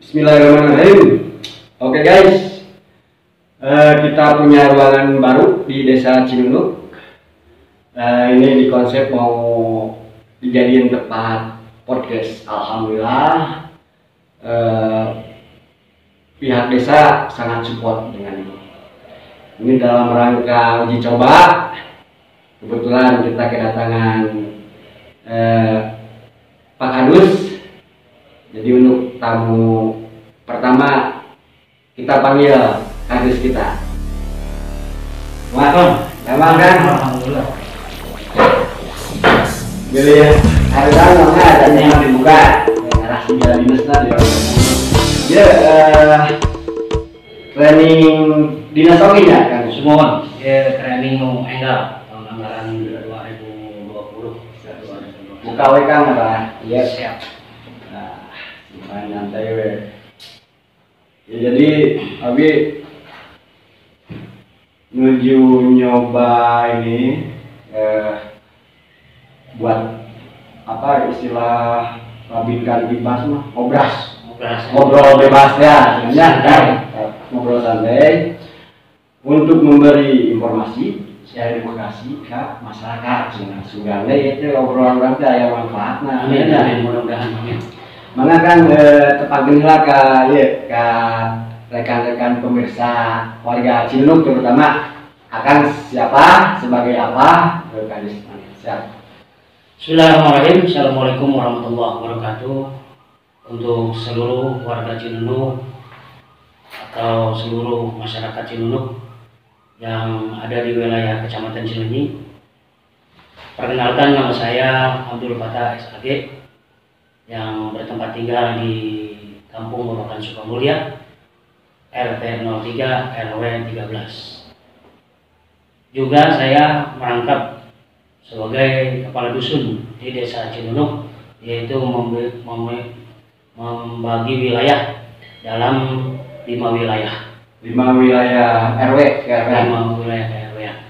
Bismillahirrahmanirrahim. Oke guys, kita punya ruangan baru di Desa Cinunuk. Ini di konsep mau dijadiin tempat podcast. Alhamdulillah, pihak desa sangat support dengan ini. Ini dalam rangka uji coba. Kebetulan kita kedatangan Pak Kadus. Jadi untuk tamu pertama kita panggil Kadus kita. Wah, memang kan? Alhamdulillah. Jadi hari lalu ada yang dibuka, arah jalan dinas tadi. Ya, training dinas oke ya kan? Semua training mau enggal tahun anggaran 2020. Buka WK nggak? Iya. Siap. Nyantai we. Ya, jadi Abi menuju nyoba ini buat apa istilah labinkan bebas mah ngobrol bebas ya sebenarnya kan ngobrol santai untuk memberi informasi share edukasi ke masyarakat sehingga itu obrolan orang teh aya manfaatna. Amin, mudah-mudahan. Mana kan terpanggillah ke rekan-rekan pemirsa warga Cinunuk terutama akan siapa sebagai apa Kadis siap. Bismillahirrahmanirrahim. Assalamualaikum warahmatullahi wabarakatuh. Untuk seluruh warga Cinunuk atau seluruh masyarakat Cinunuk yang ada di wilayah Kecamatan Cileunyi, perkenalkan nama saya Abdul Fatah SAG yang bertempat tinggal di Kampung Babakan Sukamulya, RT 03 RW 13. Juga saya merangkap sebagai kepala dusun di Desa Cinunuk, yaitu membagi wilayah dalam 5 wilayah. 5 wilayah RW ke RW. 5 wilayah RW.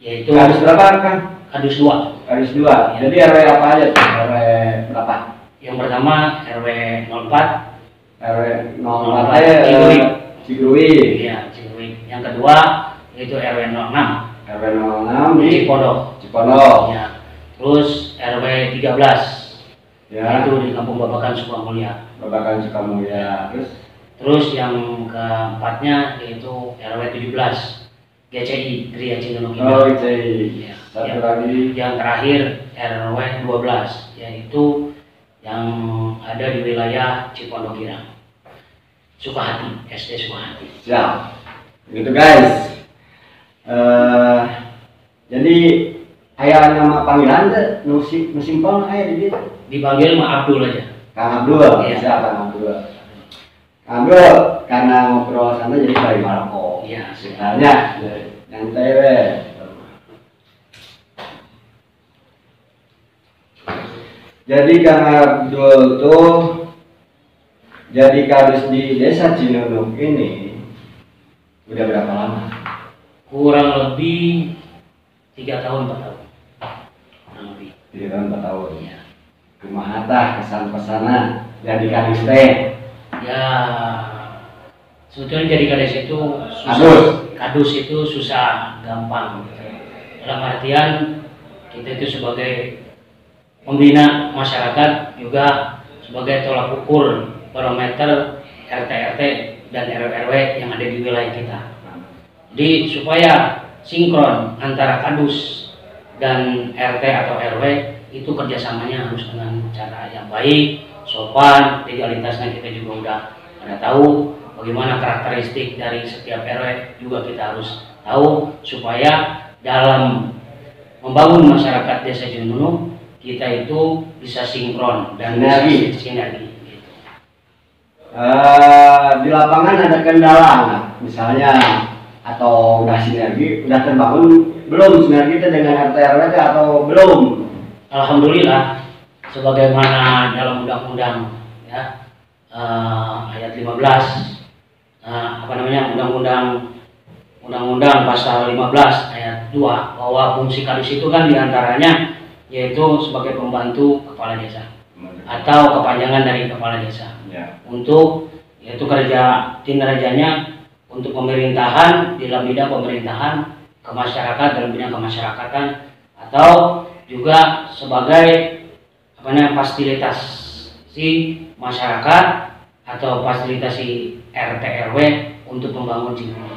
Yaitu Kadus berapa kan? Kadus 2. Kadus 2. Jadi RW apa aja tuh? RW berapa? Yang pertama RW 04. RW 04 aja Cigruwi. Iya, Cigruwi. Yang kedua yaitu RW 06. RW 06 di Cipondo. Ya. Terus RW 13. Ya. Itu di Kampung Babakan Sukamulya. Babakan Sukamulya. Terus yang keempatnya yaitu RW 17. GCI Gria Cinunuk. Oh, GCI. Ya. Satu lagi. Yang terakhir RW 12 yaitu yang ada di wilayah Cipondo Girang, Sukahati, SD Sukahati. Siap. Gitu guys. Jadi ayah nama panggilan tuh musim pon ayah di situ. Dipanggil mah Abdul aja. Kang Abdul. Iya. Siap Kang Abdul. Kang Abdul karena ngobrol sana jadi dari Maroko. Iya. Sebenarnya nyantai we. Jadi Kang Abdul tuh jadi kadus di Desa Cinunuk ini udah berapa lama? Kurang lebih 3 tahun 4 tahun. Kurang lebih. 3 tahun 4 tahun. Iya. Kumaha tah kesan-pesana jadi kadus teh? Ya, sebetulnya jadi kadus itu susah. Kadus itu susah, gampang. Dalam artian kita itu sebagai pembina masyarakat juga sebagai tolak ukur barometer RT-RT dan RW-RW yang ada di wilayah kita. Jadi supaya sinkron antara kadus dan RT atau RW itu kerjasamanya harus dengan cara yang baik, sopan, legalitasnya kita juga udah pada tahu, bagaimana karakteristik dari setiap RW juga kita harus tahu supaya dalam membangun masyarakat Desa Cinunuk kita itu bisa sinkron dan sinergi. Gitu. Di lapangan ada kendala nggak? Misalnya atau udah sinergi, udah terbangun belum sinergi itu dengan RT RW atau belum? Alhamdulillah, sebagaimana dalam undang-undang ya ayat 15 undang-undang pasal 15 ayat 2 bahwa fungsi kadus itu kan diantaranya yaitu sebagai pembantu kepala desa. atau kepanjangan dari kepala desa. Untuk yaitu kerja kinerjanya untuk pemerintahan dalam bidang pemerintahan, ke masyarakat dalam bidang kemasyarakatan, atau juga sebagai fasilitas si masyarakat atau fasilitasi RT RW untuk membangun Cinelu.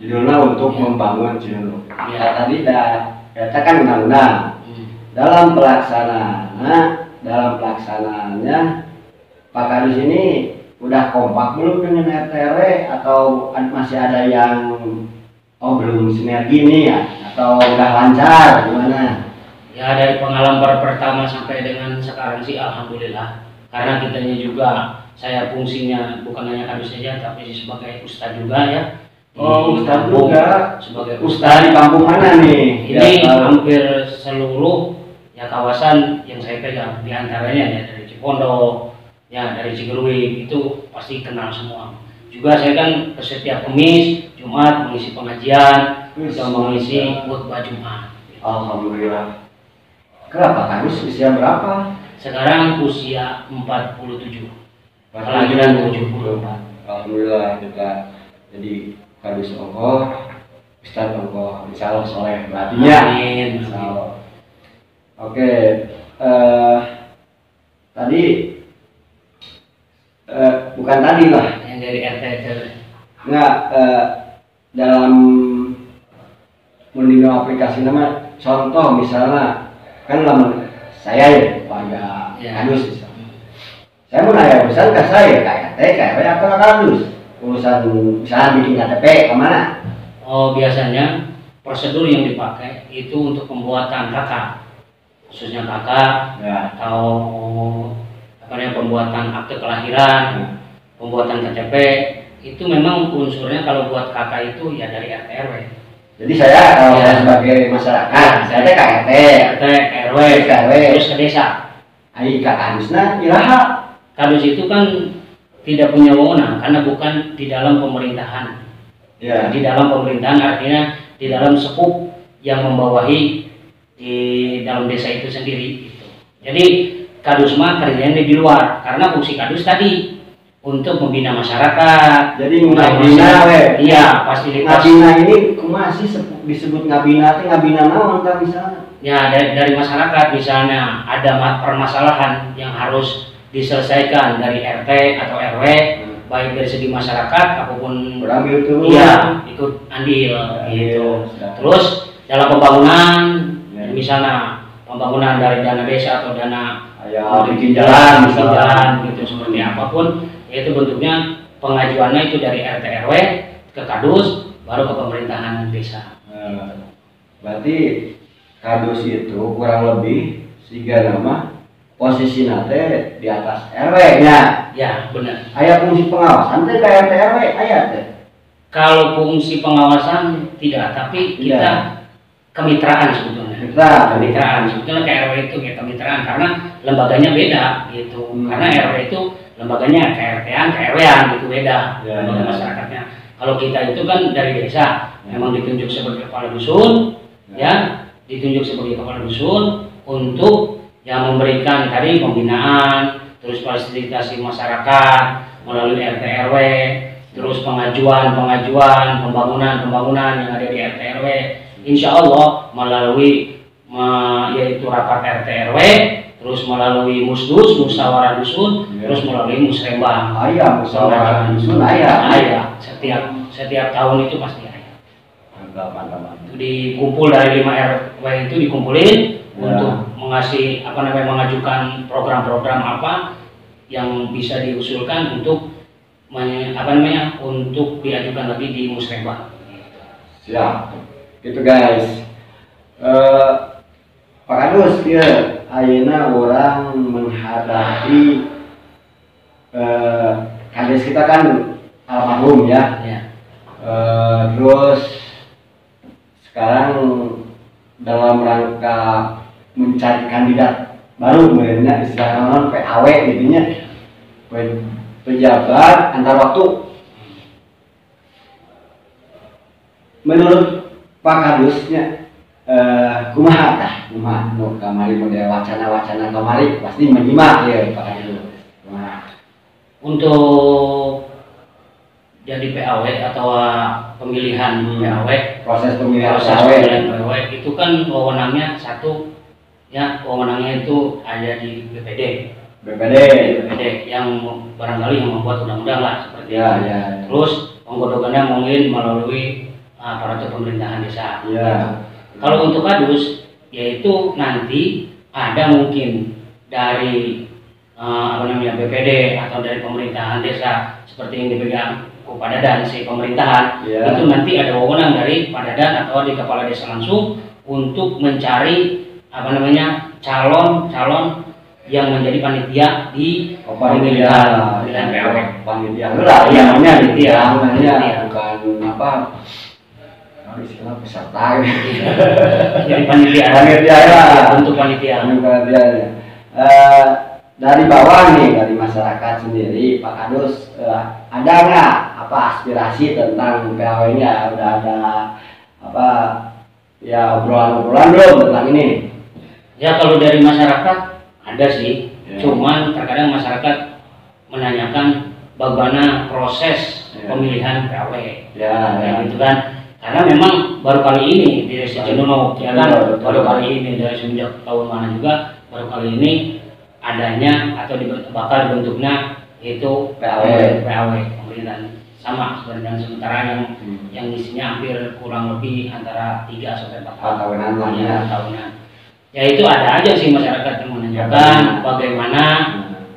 Judulnya untuk membangun Cinelu. Ya. Tadi kan undang-undang. Dalam pelaksanaannya Pak Kadus ini udah kompak belum dengan RT RW atau masih ada yang belum sinergi nih ya, atau udah lancar gimana? Ya, dari pengalaman pertama sampai dengan sekarang sih alhamdulillah, karena kitanya juga saya fungsinya bukan hanya kadus saja tapi sebagai ustadz juga ya. Ustadz juga sebagai ustadz di kampung mana nih? Ini hampir seluruh ya kawasan yang saya pegang, diantaranya ya dari Cipondo, ya dari Cigerui, itu pasti kenal semua. Juga saya kan ke setiap Kamis, Jumat mengisi pengajian dan mengisi khutbah Jumat. Alhamdulillah. Kenapa Kadus usia berapa? Sekarang usia 47. Kelahiran 74. Alhamdulillah kita jadi Kadus Ongkoh, Ustadz Ongkoh, insya Allah soleh berartinya. Amin. Oke, tadi bukan tadi lah. Yang dari RT Enggak, dalam menilai aplikasi nama contoh misalnya kan lama saya ya warga Kadus misalnya. Saya mau nanya urusan ke saya KRT, KRW atau Kadus? Urusan misalnya bikin KTP kemana? Oh, biasanya prosedur yang dipakai itu untuk pembuatan KK, khususnya KK ya. Atau pembuatan akte kelahiran, pembuatan KTP, itu memang unsurnya kalau buat KK itu ya dari RT RW. Jadi saya kalau saya sebagai masyarakat, saya KRT, RW, terus ke desa. Ai Kadusna iraha. Kadus itu kan tidak punya wewenang karena bukan di dalam pemerintahan. Ya. Di dalam pemerintahan artinya di dalam sepup yang membawahi di dalam desa itu sendiri. Gitu. Jadi Kadus mah kerjanya di luar karena fungsi Kadus tadi untuk membina masyarakat. Jadi ngabina iya, fasilitas. Ngabina ini masih disebut ngabina, ngabina naon kan misalnya? Ya, dari masyarakat misalnya ada permasalahan yang harus diselesaikan dari RT atau RW, baik dari segi masyarakat apapun. Berambil tuh. Iya, ikut andil gitu. Terus dalam pembangunan, misalnya pembangunan dari dana desa atau dana bikin jalan, gitu seperti apapun. Itu bentuknya pengajuannya itu dari RT RW ke Kadus baru ke pemerintahan desa. Berarti Kadus itu kurang lebih siga nama posisi nate di atas RW nya. Ya benar. Aya fungsi pengawasan teh kayak RT RW aya teh. Kalau fungsi pengawasan tidak, tapi kita kemitraan sebetulnya. Kemitraan sebetulnya ke RW itu ya kemitraan karena lembaganya beda gitu. Karena RW itu lembaganya KRT-an, KRW-an gitu beda lembaga masyarakatnya. Kalau kita itu kan dari desa, memang ditunjuk sebagai kepala dusun, ya ditunjuk sebagai kepala dusun untuk yang memberikan tadi pembinaan, terus fasilitasi masyarakat melalui RT RW, terus pengajuan pembangunan yang ada di RT RW, insya Allah melalui yaitu rapat RT RW, terus melalui musdus, musyawarah dusun, terus melalui musrembang. Musyawarah dusun Setiap tahun itu pasti ada. Itu dikumpul dari 5 RW itu dikumpulin untuk mengajukan program-program apa yang bisa diusulkan untuk untuk diajukan lagi di musrembang. Siap. Gitu guys. Pak Kadus ya, ayeuna orang menghadapi kades kita kan almarhum ya. Terus sekarang dalam rangka mencari kandidat baru sebenarnya istilahnya PAW jadinya pejabat antar waktu. Menurut Pak Kadusnya kumaha nu kamari model wacana kamari pasti menyimak ya Pak Kadus. Untuk jadi PAW atau pemilihan PAW, proses pemilihan PAW itu kan wewenangnya satu ya, wewenangnya itu ada di BPD yang barangkali yang membuat undang-undang lah seperti itu. Terus penggodokannya mungkin melalui aparatur pemerintahan desa. Kalau untuk Kadus, yaitu nanti ada mungkin dari BPD atau dari pemerintahan desa seperti yang dipegang Padadan si pemerintahan, itu nanti ada wewenang dari Padadan atau di kepala desa langsung untuk mencari calon yang menjadi panitia di pemilihan PAW. Panitia lah, namanya bukan apa istilah peserta. Jadi panitia lah, untuk panitia. Dari bawah nih, dari masyarakat sendiri, Pak Kadus, ada nggak apa aspirasi tentang PAW-nya? Udah ada apa ya obrolan-obrolan belum tentang ini? Ya kalau dari masyarakat ada sih, cuman terkadang masyarakat menanyakan bagaimana proses pemilihan PAW, gitu kan? Karena memang baru kali ini di Desa Cinunuk, ya kan? Baru kali ini dari semenjak tahun mana juga baru kali ini adanya atau bakal dibentuknya itu PAW pemerintahan sama sebenarnya sementara yang isinya hampir kurang lebih antara 3 sampai 4 tahunan. Ya itu ada aja sih masyarakat yang menanyakan bagaimana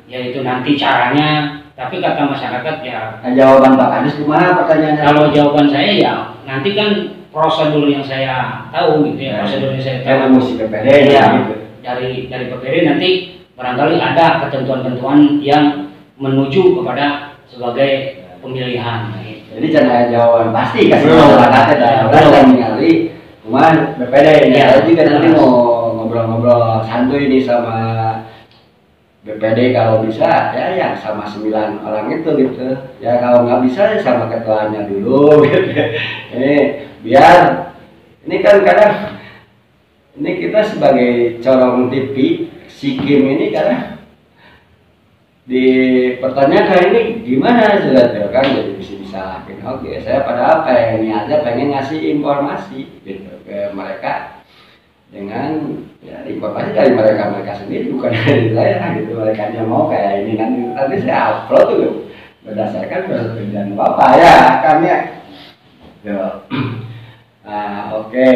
yaitu nanti caranya, tapi kata masyarakat ya jawaban Pak Kadus gimana pertanyaannya? Kalau jawaban saya ya nanti kan prosedur yang saya tahu gitu ya, prosedur yang saya tahu PPD gitu. Dari PPD nanti barangkali ada ketentuan-ketentuan yang menuju kepada sebagai pemilihan. Gitu. Jadi jangan jawaban pasti kasih masyarakatnya dan ningali cuman BPD ya. Saya juga nanti mau ngobrol-ngobrol santuy ini sama BPD kalau bisa ya yang sama 9 orang itu gitu ya, kalau nggak bisa ya sama ketuanya dulu gitu. Ini biar ini kan kadang ini kita sebagai corong TV si Kim ini kadang dipertanyakan ini gimana sudah kan, jadi bisa oke saya padahal pengen ngasih informasi gitu ke mereka dengan ya informasi dari mereka sendiri bukan dari saya gitu. Mereka mau kayak ini nanti saya upload tuh berdasarkan persetujuan Bapak ya kan ya. Oke.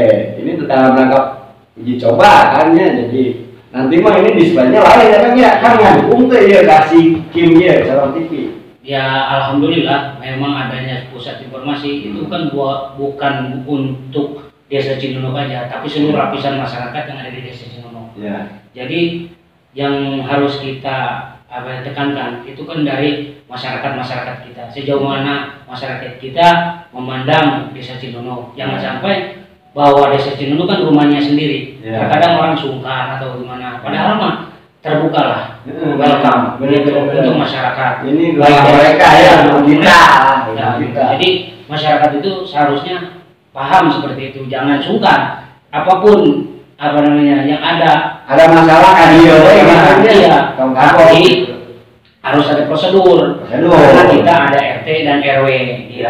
Ini dalam rangka uji coba kan ya, jadi nanti mah ini displaynya lain ya kan ya, kan ngandung tuh ya kasih Kim ya Corong TV. Ya alhamdulillah memang adanya pusat informasi itu kan bukan untuk Desa Cinunuk aja, tapi seluruh lapisan masyarakat yang ada di Desa Cinunuk. Jadi yang harus kita tekankan itu kan dari masyarakat kita. Sejauh mana masyarakat kita memandang Desa Cinunuk, jangan sampai bahwa Desa Cinunuk kan rumahnya sendiri. Terkadang orang sungkan atau gimana, padahal mah terbuka lah, welcome untuk masyarakat. Ini mereka ya, kita. Jadi masyarakat itu seharusnya paham seperti itu, jangan sungkan apapun yang ada masalah kan tapi harus ada prosedur karena kita ada RT dan RW gitu.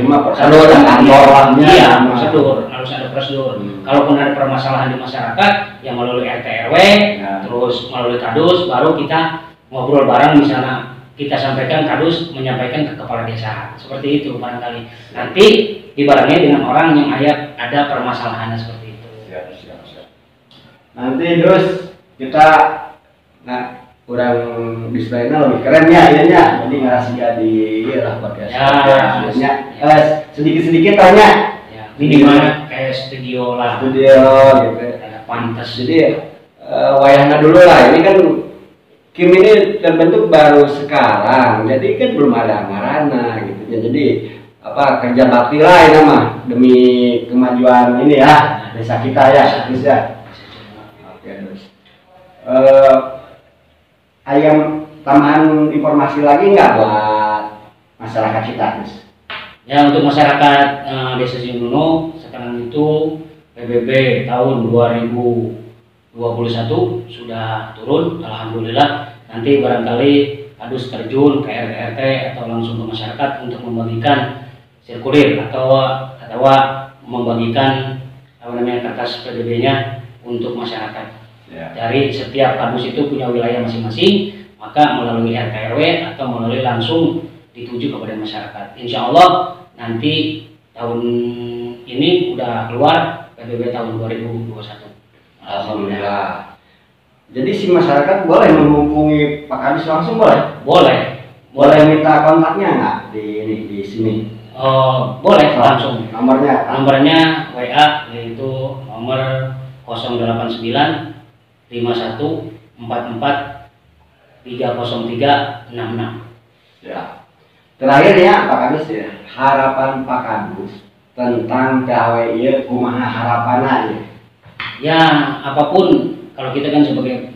Prosedur harus ada prosedur. Kalaupun ada permasalahan di masyarakat yang melalui RT RW terus melalui Kadus, baru kita ngobrol bareng, misalnya kita sampaikan, Kadus menyampaikan ke kepala desa, seperti itu barangkali. Nanti dibarengi dengan orang yang ada permasalahannya seperti itu. Siap. Nanti terus kita kurang displaynya lebih keren ya, jadi ngasih di lah podcast. Sedikit tanya. Minimal kayak studio lah. Studio gitu. Pantas. Jadi wayahnya dulu lah. Ini kan Kim ini terbentuk baru sekarang, jadi kan belum ada anggarannya gitu. Jadi kerja bakti lah ini mah demi kemajuan ini ya desa kita ya, bisa. Oke, terus ayam tambahan informasi lagi nggak buat masyarakat kita, Mas? Ya untuk masyarakat Desa Cinunuk sekarang itu PBB tahun 2021 sudah turun, alhamdulillah. Nanti barangkali kadus terjun ke RT atau langsung ke masyarakat untuk membagikan sirkulir atau membagikan kertas PBB-nya untuk masyarakat. Dari setiap kadus itu punya wilayah masing-masing, maka melalui RT RW atau melalui langsung dituju kepada masyarakat. Insya Allah nanti tahun ini udah keluar PBB tahun 2021. Alhamdulillah. Jadi si masyarakat boleh menghubungi Pak Kadis langsung boleh? Boleh. Boleh minta kontaknya nggak di sini? Boleh langsung. Nomornya WA yaitu nomor 089 51 44 303 66. Ya. Terakhir ya Pak Kadis ya, harapan Pak Kadis tentang KWI kumaha harapannya ya. Ya apapun, kalau kita kan sebagai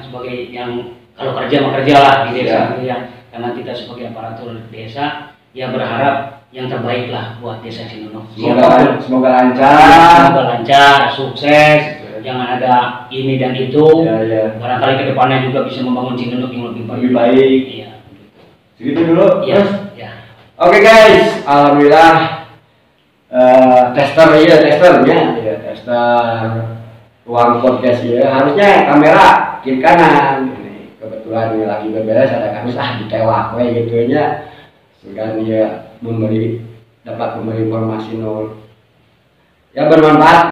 sebagai yang kalau kerja mah kerja lah di desa gitu ya. Karena kita sebagai aparatur desa ya berharap yang terbaik lah buat desa Cinunuk. Semoga lancar, sukses. Jangan ada ini dan itu. Ya. Barangkali kedepannya juga bisa membangun Cinunuk yang lebih baik. Iya. Segitu dulu. Ya. Oke guys, alhamdulillah tester ruang podcast ya. Harusnya kamera kiri kanan. Ini kebetulan ini lagi beberes ada kami ditewak gitu nya. Sehingga dia dapat memberi informasi yang bermanfaat.